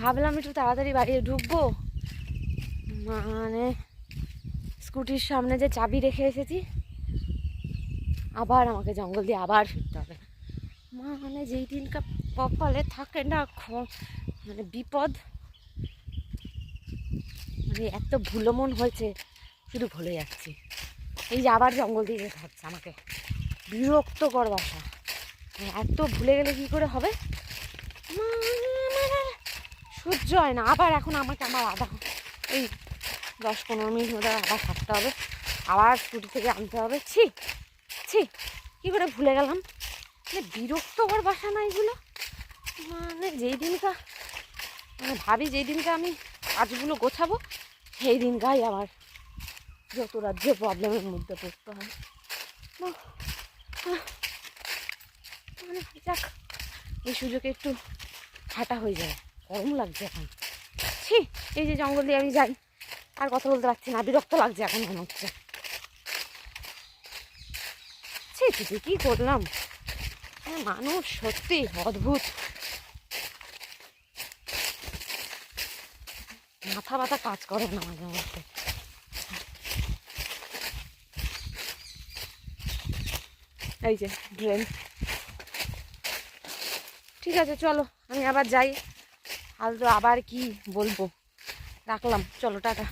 ভাবলাম একটু তাড়াতাড়ি বাড়ি ঢুকবো, মানে স্কুটির সামনে যে চাবি রেখে এসেছি আবার আমাকে জঙ্গল দিয়ে আবার ফিরতে হবে। মানে যেই দিনকার কপালে থাকে না মানে বিপদ, মানে এত ভুলো মন হয়েছে, শুধু ভুলে যাচ্ছি। এই যে আবার জঙ্গল দিয়ে যেতে হচ্ছে আমাকে, বিরক্তকর বাসা। এত ভুলে গেলে কী করে হবে, আমার সহ্য হয় না। আবার এখন আমাকে আমার এই 10-15 মিনিট মধ্যে আবার থাকতে হবে, আবার স্কুটি থেকে আনতে হবে। ছি ছি, কী করে ভুলে গেলাম, মানে বিরক্তকর বাসা না এগুলো। মানে যেই দিনটা মানে ভাবি যেই দিনটা আমি কাজগুলো গোছাবো সেই দিনটাই আবার যত রাজ্য প্রবলেমের মধ্যে পড়তে হয়। মানে যাক, এই সুযোগে একটু হাঁটা হয়ে যায়, গরম লাগছে এখন। ছি, এই যে জঙ্গল দিয়ে আমি যাই আর কথা বলতে পারছি না, বিরক্ত লাগছে এখন মনে হচ্ছে। ছি ছি, কী করলাম, মানুষ সত্যি অদ্ভুত, মাথা ব্যথা কাজ করে না মাঝে মধ্যে। এই যে ড্রেন। ঠিক আছে চলো, আমি আবার যাই, আজ তো আবার কি বলবো, রাখলাম, চলো টাটা।